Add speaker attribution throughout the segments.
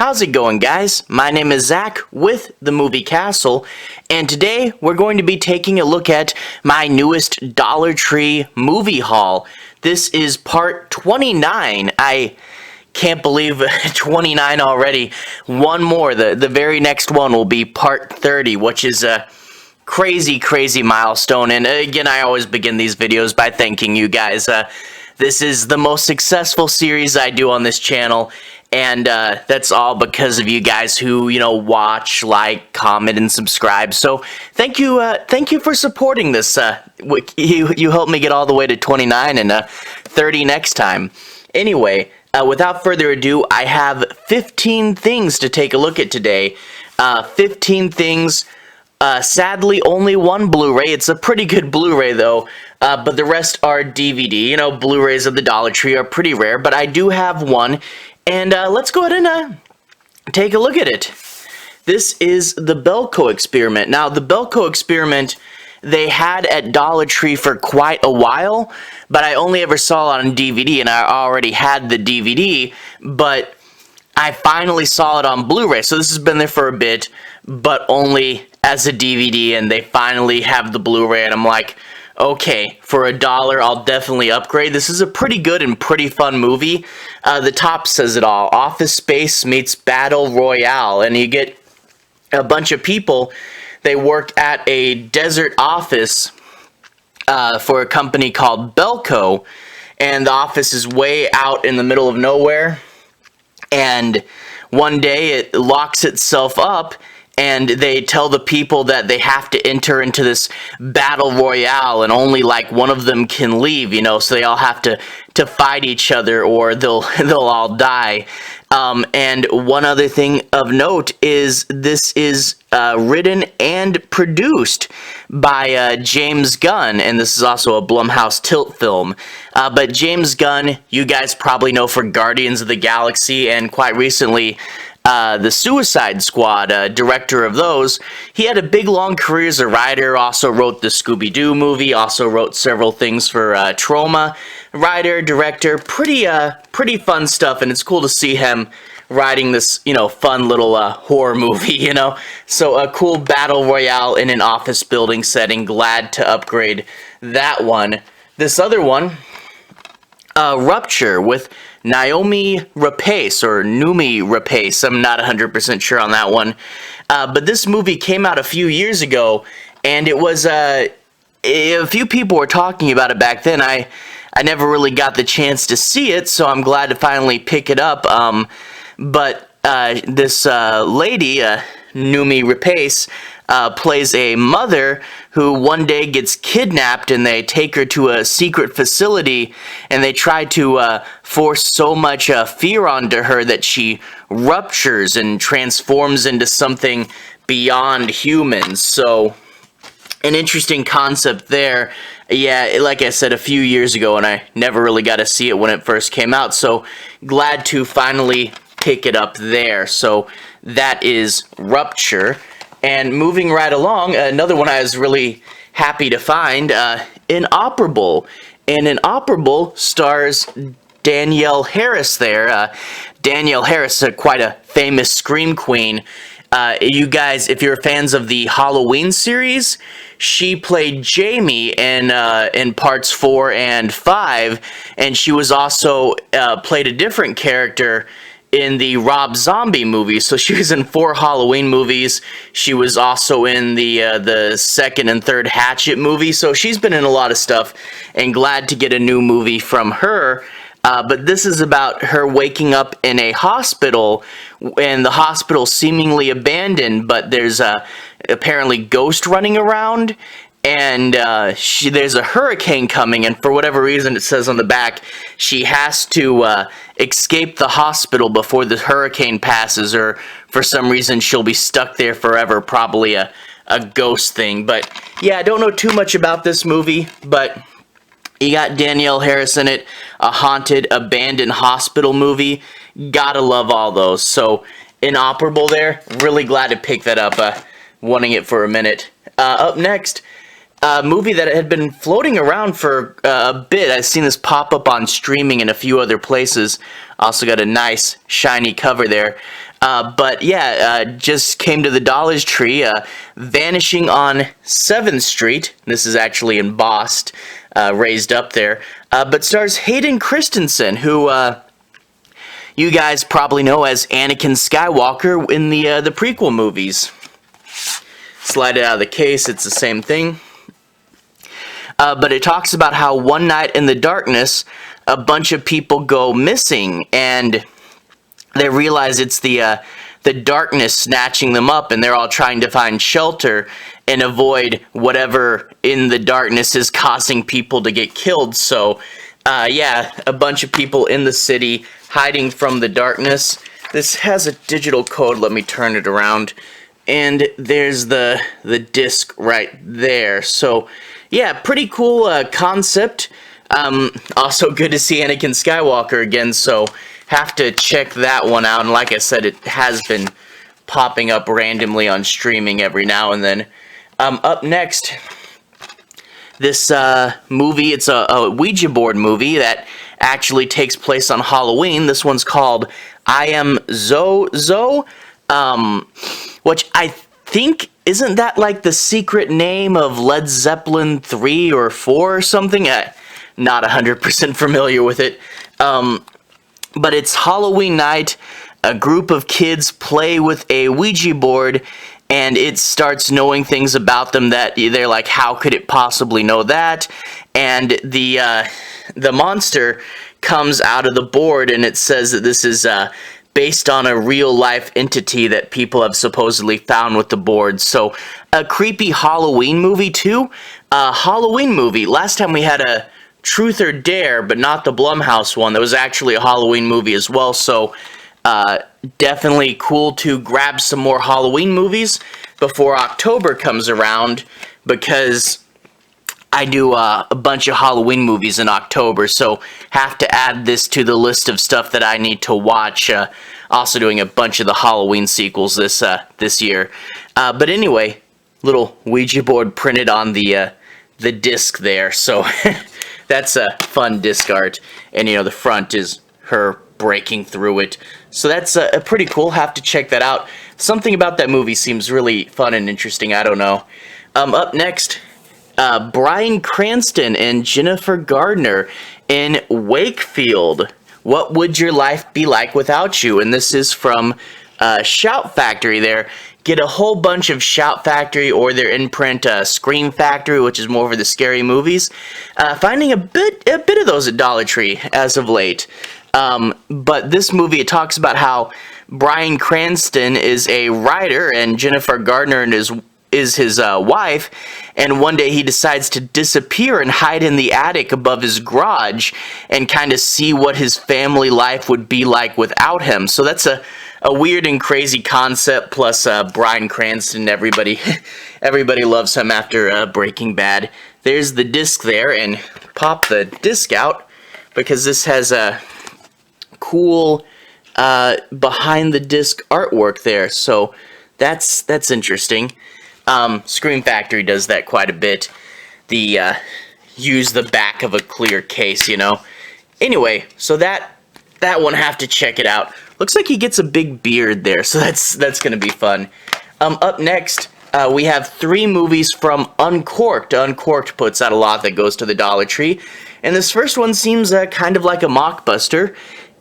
Speaker 1: How's it going, guys? My name is Zach with the Movie Castle, and today we're going to be taking a look at my newest Dollar Tree movie haul. This is part 29. I can't believe 29 already. One more. The very next one will be part 30, which is a crazy milestone. And again, I always begin these videos by thanking you guys. This is the most successful series I do on this channel, and that's all because of you guys who, watch, like, comment, and subscribe. So thank you for supporting this. You helped me get all the way to 29 and 30 next time. Anyway, without further ado, I have 15 things to take a look at today. 15 things. Sadly, only one Blu-ray. It's a pretty good Blu-ray, though, but the rest are DVD. Blu-rays of the Dollar Tree are pretty rare, but I do have one, and let's go ahead and take a look at it. This is the Belko Experiment. Now, the Belko Experiment, they had at Dollar Tree for quite a while, but I only ever saw it on DVD, and I already had the DVD, but I finally saw it on Blu-ray, so this has been there for a bit, but only as a DVD, and they finally have the Blu-ray, and I'm like, okay, for $1, I'll definitely upgrade. This is a pretty good and pretty fun movie. The top says it all. Office Space meets Battle Royale, and you get a bunch of people. They work at a desert office for a company called Belko, and the office is way out in the middle of nowhere, and one day it locks itself up, and they tell the people that they have to enter into this battle royale, and only like one of them can leave, so they all have to fight each other, or they'll all die. And one other thing of note is this is written and produced by James Gunn, and this is also a Blumhouse Tilt film. But James Gunn, you guys probably know for Guardians of the Galaxy, and quite recently, the Suicide Squad, director of those. He had a big long career as a writer, also wrote the Scooby-Doo movie, also wrote several things for Trauma. Writer, director, pretty fun stuff, and it's cool to see him writing this, fun little horror movie, So a cool battle royale in an office building setting. Glad to upgrade that one. This other one, Rupture, with Naomi Rapace, or Noomi Rapace. I'm not 100% sure on that one. But this movie came out a few years ago, and it was, a few people were talking about it back then. I never really got the chance to see it, so I'm glad to finally pick it up. But this lady, Noomi Rapace, plays a mother who one day gets kidnapped, and they take her to a secret facility, and they try to force so much fear onto her that she ruptures and transforms into something beyond humans. So an interesting concept there. Yeah, like I said, a few years ago, and I never really got to see it when it first came out, so glad to finally pick it up there. So that is Rupture. And moving right along, another one I was really happy to find, Inoperable. And Inoperable stars Danielle Harris there. Danielle Harris, quite a famous scream queen. You guys, if you're fans of the Halloween series, she played Jamie in parts 4 and 5, and she was also played a different character in the Rob Zombie movies. So she was in 4 Halloween movies. She was also in the second and third Hatchet movie. So she's been in a lot of stuff, and glad to get a new movie from her. But this is about her waking up in a hospital, and the hospital seemingly abandoned, but there's apparently ghost running around, and there's a hurricane coming, and for whatever reason, it says on the back, she has to escape the hospital before the hurricane passes, or for some reason she'll be stuck there forever, probably a ghost thing. But yeah, I don't know too much about this movie, but you got Danielle Harris in it, a haunted, abandoned hospital movie. Gotta love all those. So Inoperable there, really glad to pick that up, wanting it for a minute. Up next, a movie that had been floating around for a bit. I've seen this pop up on streaming in a few other places. Also got a nice shiny cover there. But yeah, just came to the Dollar Tree, Vanishing on 7th Street. This is actually in Boston, raised up there. But stars Hayden Christensen, who you guys probably know as Anakin Skywalker in the prequel movies. Slide it out of the case, it's the same thing. But it talks about how one night in the darkness, a bunch of people go missing, and they realize it's the darkness snatching them up, and they're all trying to find shelter and avoid whatever in the darkness is causing people to get killed. So, yeah, a bunch of people in the city hiding from the darkness. This has a digital code. Let me turn it around. And there's the disc right there. So, yeah, pretty cool concept. Also good to see Anakin Skywalker again, so have to check that one out. And like I said, it has been popping up randomly on streaming every now and then. Up next, this movie, it's a Ouija board movie that actually takes place on Halloween. This one's called Am Zozo, which I think, isn't that like the secret name of Led Zeppelin 3 or 4 or something? Not 100% familiar with it. But it's Halloween night, a group of kids play with a Ouija board, and it starts knowing things about them that they're like, how could it possibly know that? And the monster comes out of the board, and it says that this is based on a real-life entity that people have supposedly found with the board. So, a creepy Halloween movie, too. Halloween movie. Last time we had a Truth or Dare, but not the Blumhouse one. That was actually a Halloween movie as well, so definitely cool to grab some more Halloween movies before October comes around, because I do a bunch of Halloween movies in October, so have to add this to the list of stuff that I need to watch. Also doing a bunch of the Halloween sequels this year. But anyway, little Ouija board printed on the disc there, so that's a fun disc art. And you know, the front is her breaking through it. So that's pretty cool. Have to check that out. Something about that movie seems really fun and interesting. I don't know. Up next, Bryan Cranston and Jennifer Gardner in Wakefield. What would your life be like without you? And this is from Shout Factory there. Get a whole bunch of Shout Factory or their imprint Scream Factory, which is more for the scary movies. Finding a bit of those at Dollar Tree as of late. But this movie, it talks about how Bryan Cranston is a writer and Jennifer Gardner is his wife, and one day he decides to disappear and hide in the attic above his garage and kind of see what his family life would be like without him. So that's a weird and crazy concept, plus Bryan Cranston, everybody loves him after Breaking Bad. There's the disc there, and pop the disc out, because this has a cool behind the disc artwork there, so that's interesting. Scream Factory does that quite a bit. Use the back of a clear case, you know. Anyway, so that one, have to check it out. Looks like he gets a big beard there, so that's gonna be fun. Up next, we have 3 movies from Uncorked. Uncorked puts out a lot that goes to the Dollar Tree, and this first one seems kind of like a mockbuster.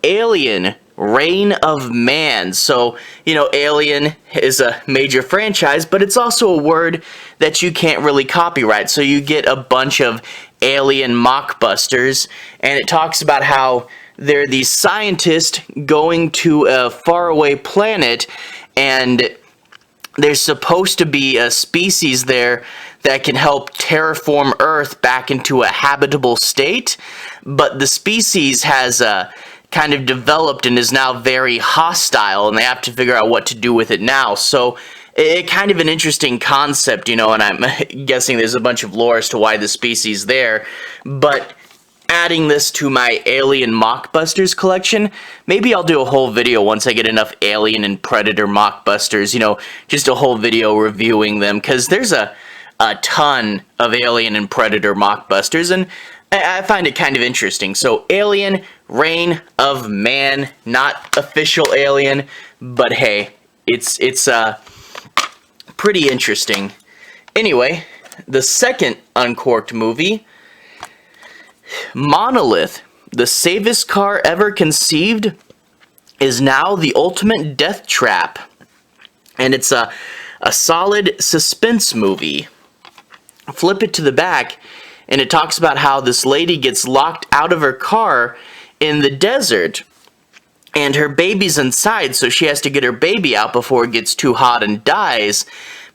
Speaker 1: Alien, Reign of Man. So, you know, Alien is a major franchise, but it's also a word that you can't really copyright. So you get a bunch of alien mockbusters, and it talks about how there are these scientists going to a faraway planet, and there's supposed to be a species there that can help terraform Earth back into a habitable state, but the species has kind of developed and is now very hostile, and they have to figure out what to do with it now. So it kind of an interesting concept, you know, and I'm guessing there's a bunch of lore as to why the species there, but adding this to my Alien Mockbusters collection, maybe I'll do a whole video once I get enough Alien and Predator Mockbusters, you know, just a whole video reviewing them, because there's a ton of Alien and Predator Mockbusters, and I find it kind of interesting. So, Alien, Reign of Man, not official Alien, but hey, it's pretty interesting. Anyway, the second uncorked movie, Monolith, the safest car ever conceived, is now the ultimate death trap. And it's a solid suspense movie. Flip it to the back, and it talks about how this lady gets locked out of her car in the desert, and her baby's inside, so she has to get her baby out before it gets too hot and dies.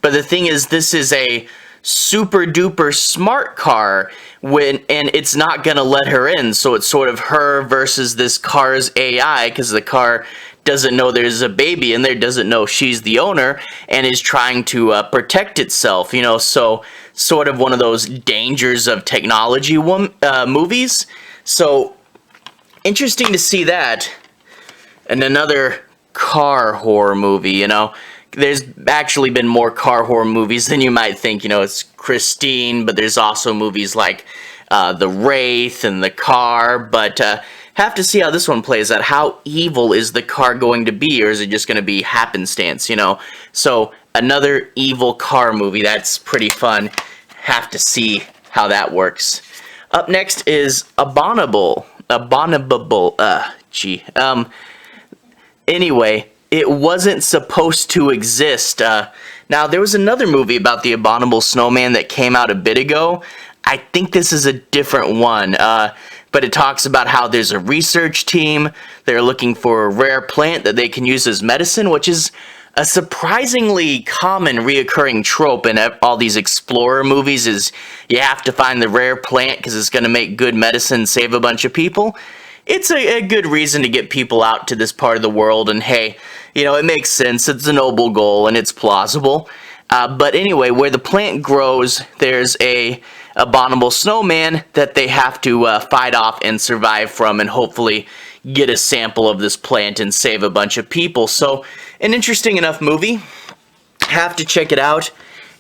Speaker 1: But the thing is, this is a super duper smart car, and it's not gonna let her in, so it's sort of her versus this car's AI, because the car doesn't know there's a baby in there, doesn't know she's the owner, and is trying to protect itself, you know, so sort of one of those dangers of technology movies. So interesting to see that. And another car horror movie, you know. There's actually been more car horror movies than you might think. You know, it's Christine, but there's also movies like The Wraith and The Car. But have to see how this one plays out. How evil is the car going to be, or is it just going to be happenstance, you know? So another evil car movie. That's pretty fun. Have to see how that works. Up next is Abominable. Anyway, it wasn't supposed to exist. Now, there was another movie about the Abominable Snowman that came out a bit ago. I think this is a different one, but it talks about how there's a research team. They're looking for a rare plant that they can use as medicine, which is a surprisingly common reoccurring trope in all these explorer movies, is you have to find the rare plant because it's going to make good medicine, save a bunch of people. It's a good reason to get people out to this part of the world, and hey, you know, it makes sense. It's a noble goal, and it's plausible. But anyway, where the plant grows, there's a abominable snowman that they have to fight off and survive from, and hopefully get a sample of this plant and save a bunch of people. So, an interesting enough movie. Have to check it out.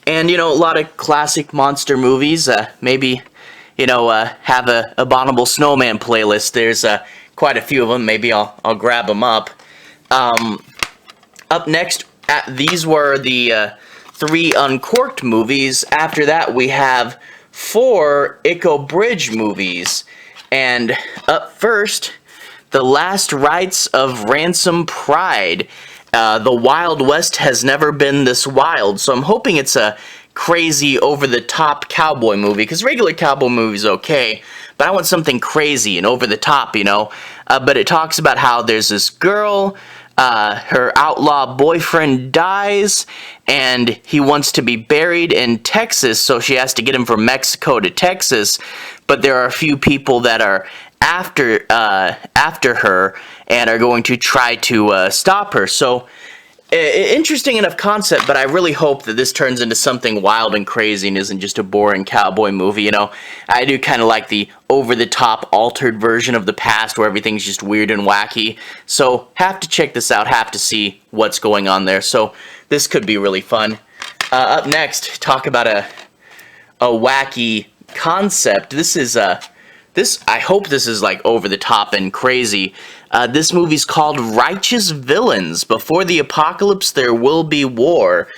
Speaker 1: And, you know, a lot of classic monster movies. Maybe, you know, have a Abominable Snowman playlist. There's quite a few of them. Maybe I'll grab them up. Up next, these were the 3 uncorked movies. After that, we have 4 Echo Bridge movies. And up first, The Last Rites of Ransom Pride. The Wild West has never been this wild, so I'm hoping it's a crazy, over-the-top cowboy movie, because regular cowboy movies okay, but I want something crazy and over-the-top, you know. But it talks about how there's this girl, her outlaw boyfriend dies, and he wants to be buried in Texas, so she has to get him from Mexico to Texas, but there are a few people that are after her and are going to try to stop her. So interesting enough concept, but I really hope that this turns into something wild and crazy and isn't just a boring cowboy movie, you know. I do kind of like the over-the-top altered version of the past where everything's just weird and wacky. So have to check this out, have to see what's going on there. So this could be really fun. Up next, talk about a wacky concept. This is I hope this is like over the top and crazy. This movie's called Righteous Villains. Before the apocalypse, there will be war.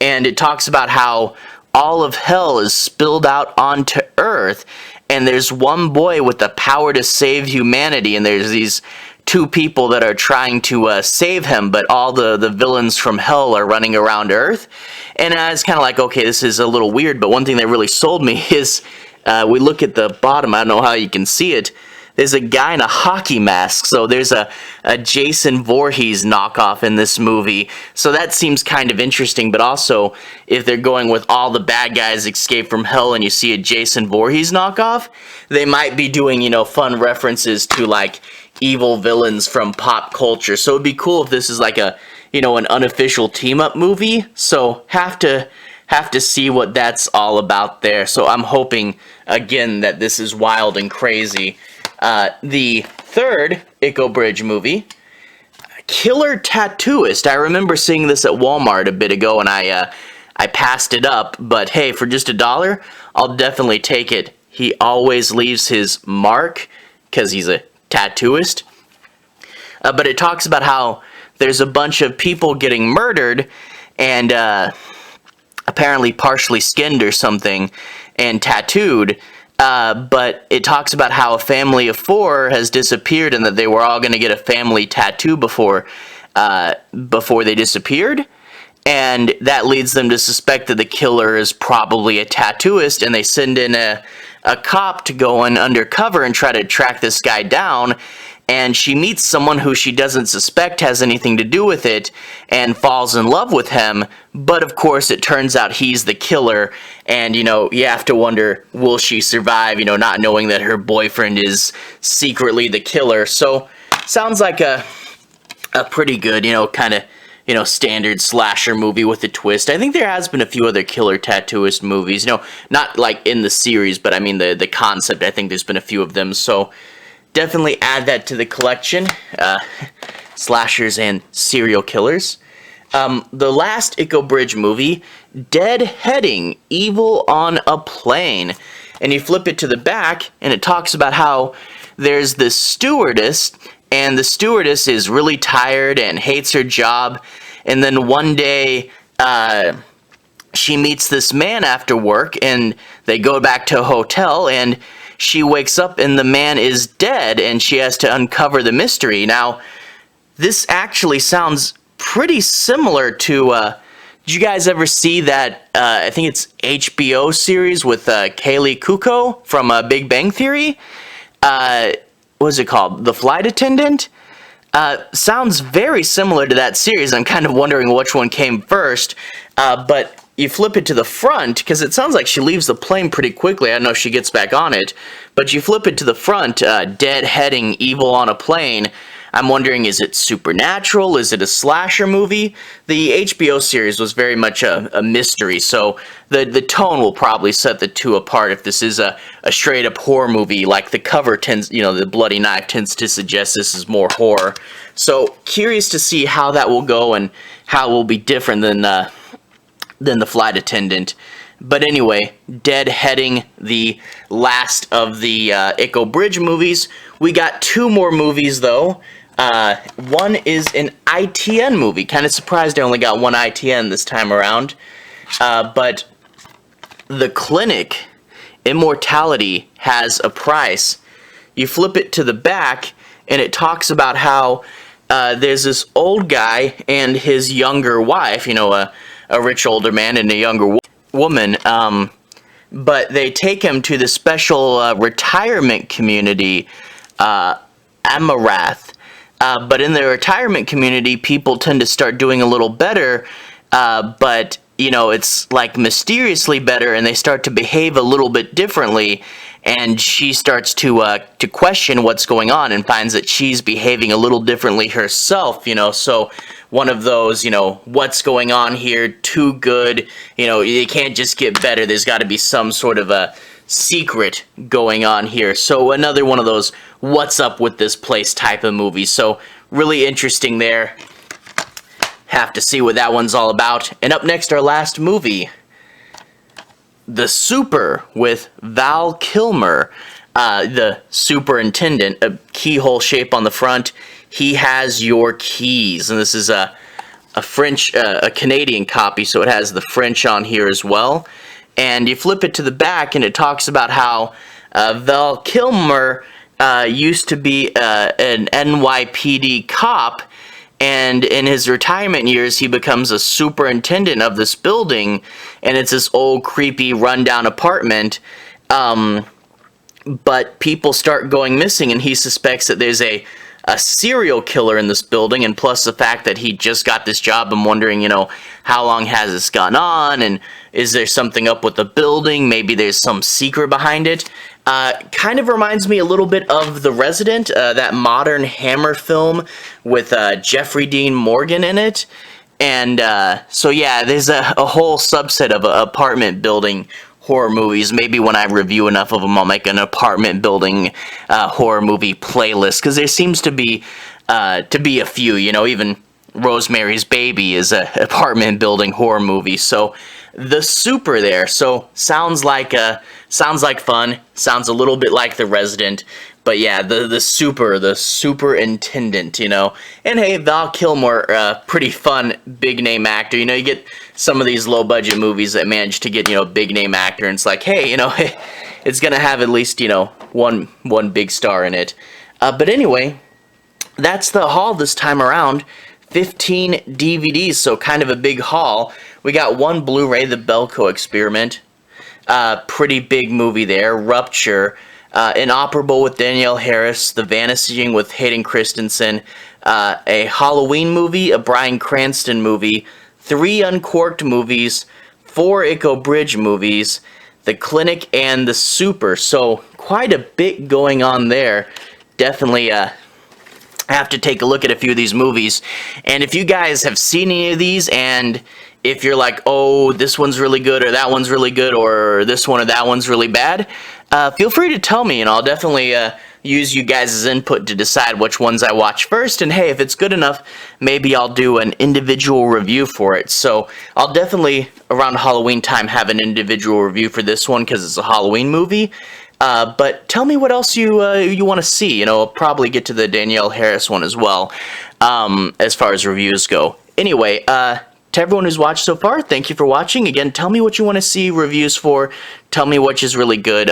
Speaker 1: And it talks about how all of hell is spilled out onto Earth. And there's one boy with the power to save humanity. And there's these 2 people that are trying to save him. But all the villains from hell are running around Earth. And I was kind of like, okay, this is a little weird. But one thing that really sold me is we look at the bottom. I don't know how you can see it. There's a guy in a hockey mask, so there's a Jason Voorhees knockoff in this movie. So that seems kind of interesting, but also, if they're going with all the bad guys escape from hell and you see a Jason Voorhees knockoff, they might be doing, you know, fun references to, like, evil villains from pop culture. So it'd be cool if this is like a, you know, an unofficial team-up movie. So have to see what that's all about there. So I'm hoping, again, that this is wild and crazy. The third Echo Bridge movie, Killer Tattooist. I remember seeing this at Walmart a bit ago, and I passed it up. But hey, for just $1, I'll definitely take it. He always leaves his mark, because he's a Tattooist. But it talks about how there's a bunch of people getting murdered and apparently partially skinned or something and tattooed. But it talks about how a family of 4 has disappeared and that they were all going to get a family tattoo before they disappeared. And that leads them to suspect that the killer is probably a tattooist, and they send in a cop to go in undercover and try to track this guy down. And she meets someone who she doesn't suspect has anything to do with it and falls in love with him. But of course, it turns out he's the killer. And, you have to wonder, will she survive, not knowing that her boyfriend is secretly the killer. So, sounds like a pretty good, kind of, standard slasher movie with a twist. I think there has been a few other killer tattooist movies, not like in the series, but I mean the concept. I think there's been a few of them. So, definitely add that to the collection, slashers and serial killers. The last Ico Bridge movie, Deadheading, Evil on a Plane. And you flip it to the back, and it talks about how there's this stewardess, and the stewardess is really tired and hates her job. And then one day, she meets this man after work, and they go back to a hotel, and she wakes up and the man is dead, and she has to uncover the mystery. Now, this actually sounds pretty similar to, did you guys ever see that, I think it's HBO series with Kaylee Kuko from Big Bang Theory? What was it called? The Flight Attendant? Sounds very similar to that series. I'm kind of wondering which one came first, but you flip it to the front, because it sounds like she leaves the plane pretty quickly. I don't know if she gets back on it, but you flip it to the front, Deadheading, Evil on a Plane. I'm wondering, is it supernatural? Is it a slasher movie? The HBO series was very much a mystery, so the tone will probably set the two apart if this is a straight-up horror movie, like the cover tends, the bloody knife tends to suggest this is more horror. So, curious to see how that will go and how it will be different than the Flight Attendant. But anyway, Deadheading, the last of the Ico Bridge movies. We got 2 more movies, though. One is an ITN movie. Kind of surprised I only got one ITN this time around. But The Clinic, Immortality, has a price. You flip it to the back, and it talks about how there's this old guy and his younger wife, a rich older man and a younger woman, but they take him to the special retirement community, Amarath. But in the retirement community, people tend to start doing a little better, but, it's like mysteriously better, and they start to behave a little bit differently, and she starts to question what's going on and finds that she's behaving a little differently herself, so one of those, what's going on here, too good, it can't just get better, there's got to be some sort of a secret going on here. So another one of those what's up with this place type of movies. So really interesting there. Have to see what that one's all about. And up next, our last movie, The Super, with Val Kilmer, the superintendent, a keyhole shape on the front. He has your keys, and this is a Canadian copy, so it has the French on here as well. And you flip it to the back, and it talks about how Val Kilmer used to be an NYPD cop, and in his retirement years, he becomes a superintendent of this building, and it's this old, creepy, rundown apartment. But people start going missing, and he suspects that there's a serial killer in this building, and plus the fact that he just got this job, I'm wondering, how long has this gone on, and is there something up with the building? Maybe there's some secret behind it. Kind of reminds me a little bit of The Resident, that modern Hammer film with Jeffrey Dean Morgan in it. And so yeah, there's a whole subset of apartment building horror movies. Maybe when I review enough of them, I'll make an apartment building horror movie playlist, because there seems to be a few, even Rosemary's Baby is a apartment building horror movie. So The Super there, so sounds like fun, sounds a little bit like The Resident, But yeah, the superintendent, you know. And hey, Val Kilmer, pretty fun big name actor. You know, you get some of these low budget movies that manage to get, you know, big name actor, and it's like, hey, you know, it's gonna have at least, you know, one big star in it. But anyway, that's the haul this time around. 15 DVDs, so kind of a big haul. We got one Blu-ray, the Belko Experiment. Pretty big movie there. Rupture. Inoperable with Danielle Harris, The Vanishing with Hayden Christensen, a Halloween movie, a Bryan Cranston movie, 3 Uncorked movies, 4 Echo Bridge movies, The Clinic, and The Super. So quite a bit going on there. Definitely have to take a look at a few of these movies. And if you guys have seen any of these, and if you're like, oh, this one's really good, or that one's really good, or this one or that one's really bad, feel free to tell me, and I'll definitely use you guys' input to decide which ones I watch first. And hey, if it's good enough, maybe I'll do an individual review for it. So I'll definitely, around Halloween time, have an individual review for this one, because it's a Halloween movie. But tell me what else you want to see. You know, I'll probably get to the Danielle Harris one as well, as far as reviews go. Anyway, to everyone who's watched so far, thank you for watching. Again, tell me what you want to see reviews for. Tell me which is really good.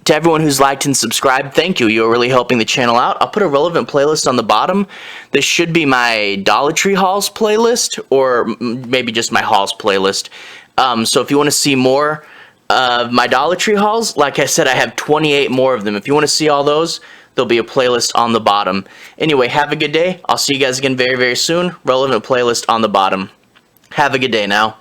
Speaker 1: To everyone who's liked and subscribed, thank you. You're really helping the channel out. I'll put a relevant playlist on the bottom. This should be my Dollar Tree hauls playlist, or maybe just my hauls playlist. So if you want to see more of my Dollar Tree hauls, like I said, I have 28 more of them. If you want to see all those, there'll be a playlist on the bottom. Anyway, have a good day. I'll see you guys again very, very soon. Relevant playlist on the bottom. Have a good day now.